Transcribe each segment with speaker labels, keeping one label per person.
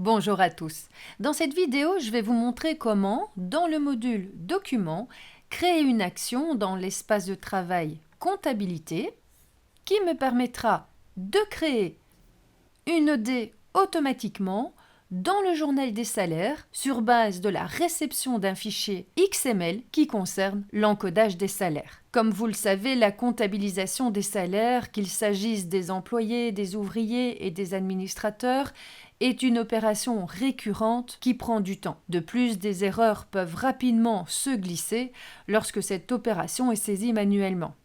Speaker 1: Bonjour à tous. Dans cette vidéo, je vais vous montrer comment, dans le module Documents, créer une action dans l'espace de travail Comptabilité qui me permettra de créer une OD automatiquement dans le journal des salaires sur base de la réception d'un fichier XML qui concerne l'encodage des salaires. Comme vous le savez, la comptabilisation des salaires, qu'il s'agisse des employés, des ouvriers et des administrateurs, est une opération récurrente qui prend du temps. De plus, des erreurs peuvent rapidement se glisser lorsque cette opération est saisie manuellement.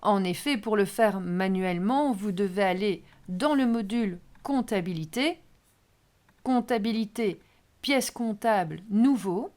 Speaker 1: En effet, pour le faire manuellement, vous devez aller dans le module Comptabilité, Comptabilité, pièce comptable, nouveau,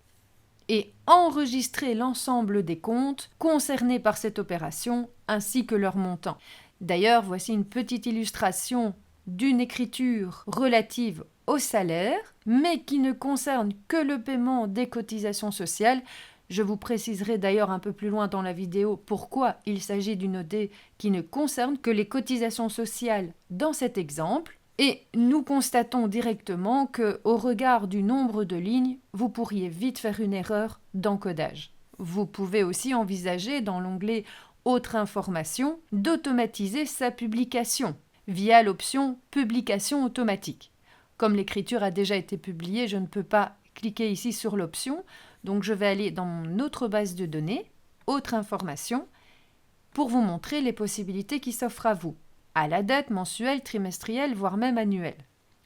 Speaker 1: et enregistrer l'ensemble des comptes concernés par cette opération ainsi que leur montant. D'ailleurs, voici une petite illustration d'une écriture relative au salaire, mais qui ne concerne que le paiement des cotisations sociales. Je vous préciserai d'ailleurs un peu plus loin dans la vidéo pourquoi il s'agit d'une OD qui ne concerne que les cotisations sociales dans cet exemple. Et nous constatons directement que, au regard du nombre de lignes, vous pourriez vite faire une erreur d'encodage. Vous pouvez aussi envisager, dans l'onglet Autres informations, d'automatiser sa publication via l'option Publication automatique. Comme l'écriture a déjà été publiée, je ne peux pas cliquer ici sur l'option, donc je vais aller dans mon autre base de données, Autres informations, pour vous montrer les possibilités qui s'offrent à vous, à la date mensuelle, trimestrielle, voire même annuelle.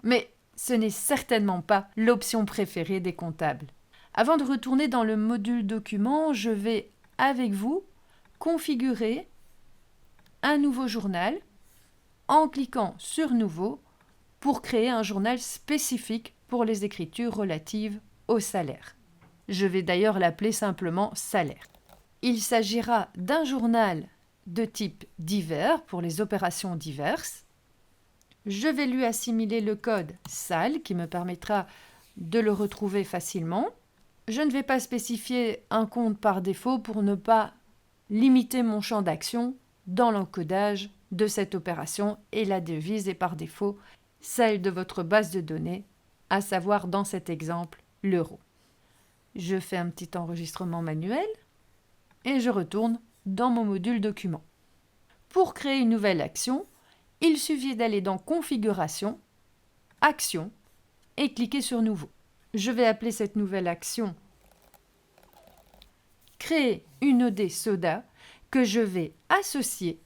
Speaker 1: Mais ce n'est certainement pas l'option préférée des comptables. Avant de retourner dans le module Documents, je vais, avec vous, configurer un nouveau journal en cliquant sur Nouveau pour créer un journal spécifique pour les écritures relatives au salaire. Je vais d'ailleurs l'appeler simplement Salaire. Il s'agira d'un journal de type divers pour les opérations diverses. Je vais lui assimiler le code SAL qui me permettra de le retrouver facilement. Je ne vais pas spécifier un compte par défaut pour ne pas limiter mon champ d'action dans l'encodage de cette opération, et la devise est par défaut celle de votre base de données, à savoir dans cet exemple l'euro. Je fais un petit enregistrement manuel et je retourne dans mon module Documents. Pour créer une nouvelle action, il suffit d'aller dans Configuration, Action et cliquer sur Nouveau. Je vais appeler cette nouvelle action Créer une OD Soda que je vais associer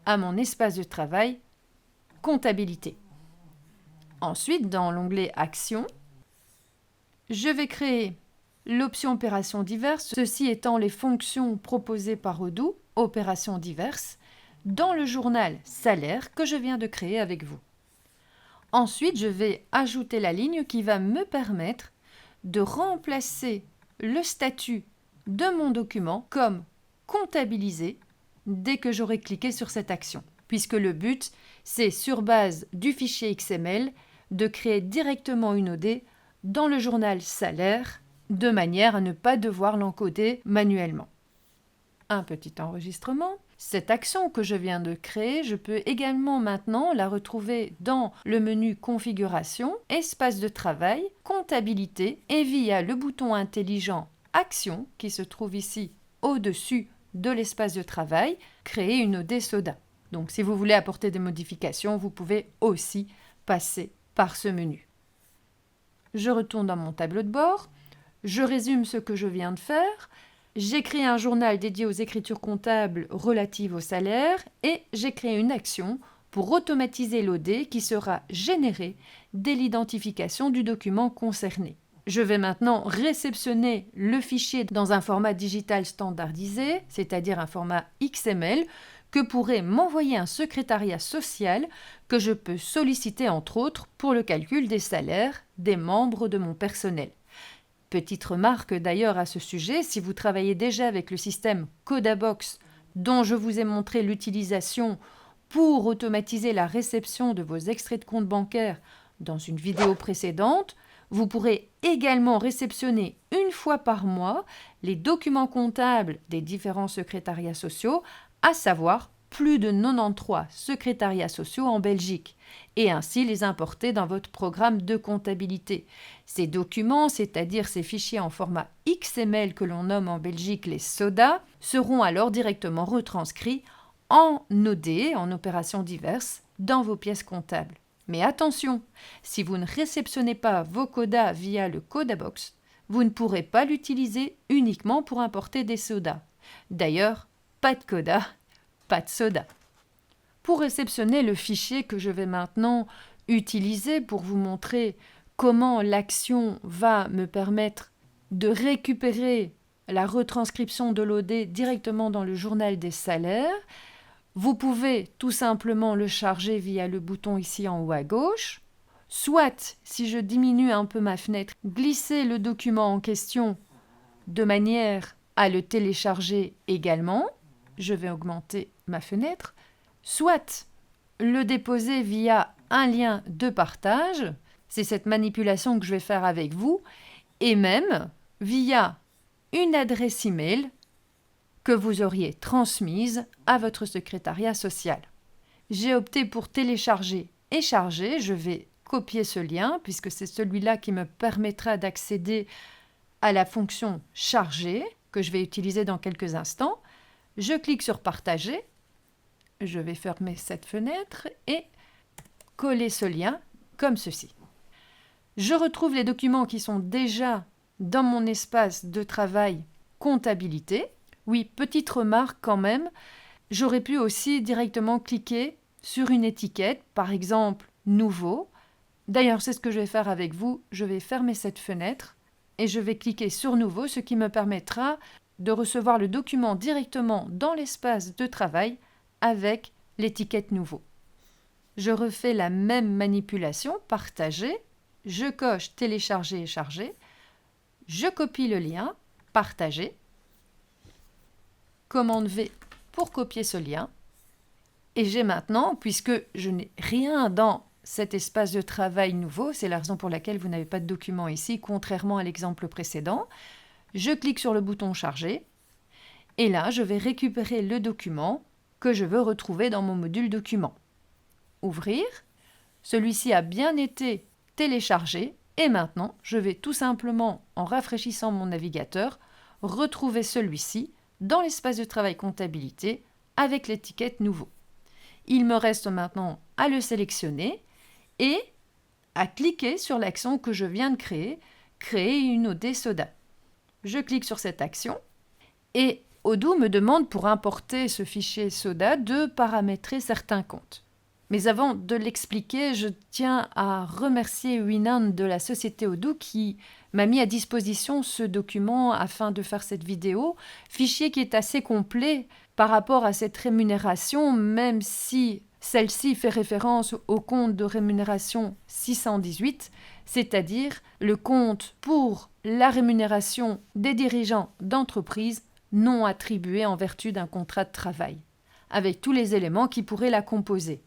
Speaker 1: à mon espace de travail Comptabilité. Ensuite, dans l'onglet Action, je vais créer l'option Opérations diverses, ceci étant les fonctions proposées par Odoo, Opérations diverses, dans le journal Salaire que je viens de créer avec vous. Ensuite, je vais ajouter la ligne qui va me permettre de remplacer le statut de mon document comme comptabilisé dès que j'aurai cliqué sur cette action, puisque le but, c'est sur base du fichier XML de créer directement une OD dans le journal Salaire, de manière à ne pas devoir l'encoder manuellement. Un petit enregistrement. Cette action que je viens de créer, je peux également maintenant la retrouver dans le menu Configuration, Espace de travail, Comptabilité et via le bouton intelligent Action qui se trouve ici au-dessus de l'espace de travail, créer une OD Soda. Donc si vous voulez apporter des modifications, vous pouvez aussi passer par ce menu. Je retourne dans mon tableau de bord, je résume ce que je viens de faire, j'ai créé un journal dédié aux écritures comptables relatives au salaire et j'ai créé une action pour automatiser l'OD qui sera générée dès l'identification du document concerné. Je vais maintenant réceptionner le fichier dans un format digital standardisé, c'est-à-dire un format XML, que pourrait m'envoyer un secrétariat social que je peux solliciter entre autres pour le calcul des salaires des membres de mon personnel. Petite remarque d'ailleurs à ce sujet, si vous travaillez déjà avec le système Codabox dont je vous ai montré l'utilisation pour automatiser la réception de vos extraits de compte bancaire dans une vidéo précédente, vous pourrez également réceptionner une fois par mois les documents comptables des différents secrétariats sociaux, à savoir plus de 93 secrétariats sociaux en Belgique et ainsi les importer dans votre programme de comptabilité. Ces documents, c'est-à-dire ces fichiers en format XML que l'on nomme en Belgique les SODA, seront alors directement retranscrits en OD, en opérations diverses, dans vos pièces comptables. Mais attention, si vous ne réceptionnez pas vos codas via le Codabox, vous ne pourrez pas l'utiliser uniquement pour importer des SODA. D'ailleurs, pas de coda, pas de soda. Pour réceptionner le fichier que je vais maintenant utiliser pour vous montrer comment l'action va me permettre de récupérer la retranscription de l'OD directement dans le journal des salaires, vous pouvez tout simplement le charger via le bouton ici en haut à gauche, soit, si je diminue un peu ma fenêtre, glisser le document en question de manière à le télécharger également, je vais augmenter ma fenêtre, soit le déposer via un lien de partage, c'est cette manipulation que je vais faire avec vous, et même via une adresse email que vous auriez transmise à votre secrétariat social. J'ai opté pour télécharger et charger, je vais copier ce lien puisque c'est celui-là qui me permettra d'accéder à la fonction charger que je vais utiliser dans quelques instants. Je clique sur partager, je vais fermer cette fenêtre et coller ce lien comme ceci. Je retrouve les documents qui sont déjà dans mon espace de travail comptabilité. Oui, petite remarque quand même, j'aurais pu aussi directement cliquer sur une étiquette, par exemple « Nouveau ». D'ailleurs, c'est ce que je vais faire avec vous. Je vais fermer cette fenêtre et je vais cliquer sur « Nouveau », ce qui me permettra de recevoir le document directement dans l'espace de travail avec l'étiquette « Nouveau ». Je refais la même manipulation, partager, je coche « Télécharger et charger », je copie le lien, partager, commande V pour copier ce lien. Et j'ai maintenant, puisque je n'ai rien dans cet espace de travail nouveau, c'est la raison pour laquelle vous n'avez pas de document ici, contrairement à l'exemple précédent, je clique sur le bouton charger et là, je vais récupérer le document que je veux retrouver dans mon module document. Ouvrir, celui-ci a bien été téléchargé et maintenant, je vais tout simplement, en rafraîchissant mon navigateur, retrouver celui-ci dans l'espace de travail comptabilité avec l'étiquette nouveau. Il me reste maintenant à le sélectionner et à cliquer sur l'action que je viens de créer, créer une OD SODA. Je clique sur cette action et Odoo me demande pour importer ce fichier SODA de paramétrer certains comptes. Mais avant de l'expliquer, je tiens à remercier Winan de la société Odoo qui m'a mis à disposition ce document afin de faire cette vidéo, fichier qui est assez complet par rapport à cette rémunération, même si celle-ci fait référence au compte de rémunération 618, c'est-à-dire le compte pour la rémunération des dirigeants d'entreprise non attribués en vertu d'un contrat de travail, avec tous les éléments qui pourraient la composer.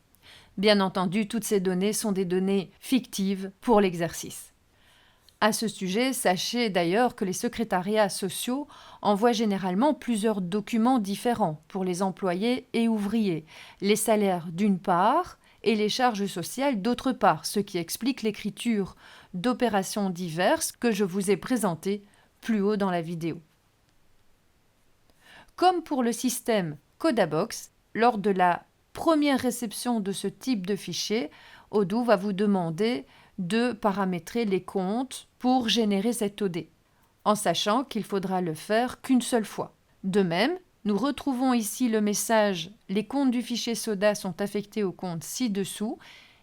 Speaker 1: Bien entendu, toutes ces données sont des données fictives pour l'exercice. À ce sujet, sachez d'ailleurs que les secrétariats sociaux envoient généralement plusieurs documents différents pour les employés et ouvriers, les salaires d'une part et les charges sociales d'autre part, ce qui explique l'écriture d'opérations diverses que je vous ai présentées plus haut dans la vidéo. Comme pour le système Codabox, lors de la première réception de ce type de fichier, Odoo va vous demander de paramétrer les comptes pour générer cette OD, en sachant qu'il faudra le faire qu'une seule fois. De même, nous retrouvons ici le message « Les comptes du fichier SODA sont affectés au compte ci-dessous ».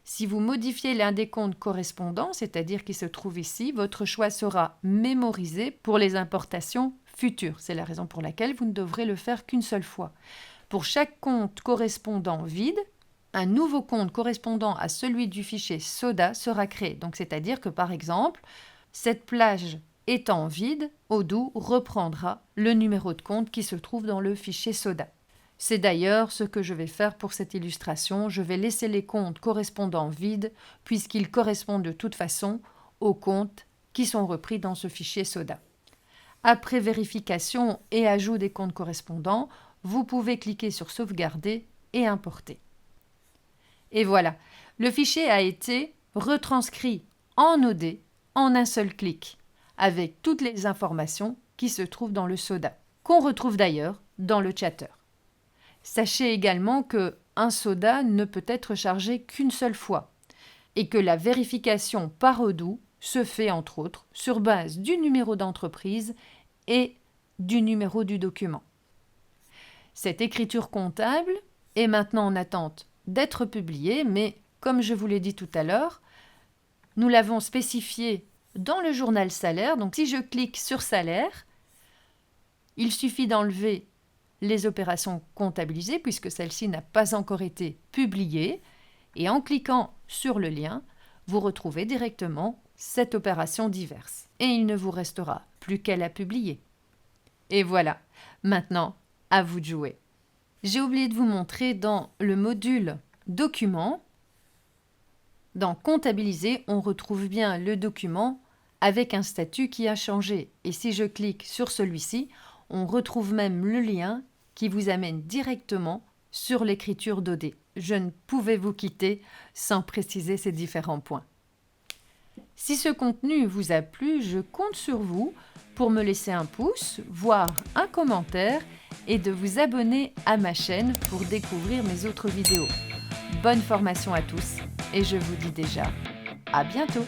Speaker 1: Si vous modifiez l'un des comptes correspondants, c'est-à-dire qui se trouve ici, votre choix sera mémorisé pour les importations futures. C'est la raison pour laquelle vous ne devrez le faire qu'une seule fois. Pour chaque compte correspondant vide, un nouveau compte correspondant à celui du fichier SODA sera créé. Donc, c'est-à-dire que, par exemple, cette plage étant vide, Odoo reprendra le numéro de compte qui se trouve dans le fichier SODA. C'est d'ailleurs ce que je vais faire pour cette illustration. Je vais laisser les comptes correspondants vides puisqu'ils correspondent de toute façon aux comptes qui sont repris dans ce fichier SODA. Après vérification et ajout des comptes correspondants, vous pouvez cliquer sur sauvegarder et importer. Et voilà, le fichier a été retranscrit en OD en un seul clic, avec toutes les informations qui se trouvent dans le soda, qu'on retrouve d'ailleurs dans le chatter. Sachez également que un soda ne peut être chargé qu'une seule fois et que la vérification par Odoo se fait entre autres sur base du numéro d'entreprise et du numéro du document. Cette écriture comptable est maintenant en attente d'être publiée, mais comme je vous l'ai dit tout à l'heure, nous l'avons spécifié dans le journal salaire. Donc si je clique sur salaire, il suffit d'enlever les opérations comptabilisées puisque celle-ci n'a pas encore été publiée. Et en cliquant sur le lien, vous retrouvez directement cette opération diverse. Et il ne vous restera plus qu'à la publier. Et voilà, maintenant, à vous de jouer. J'ai oublié de vous montrer dans le module Documents, dans Comptabiliser, on retrouve bien le document avec un statut qui a changé. Et si je clique sur celui-ci, on retrouve même le lien qui vous amène directement sur l'écriture d'OD. Je ne pouvais vous quitter sans préciser ces différents points. Si ce contenu vous a plu, je compte sur vous pour me laisser un pouce, voire un commentaire et de vous abonner à ma chaîne pour découvrir mes autres vidéos. Bonne formation à tous et je vous dis déjà à bientôt!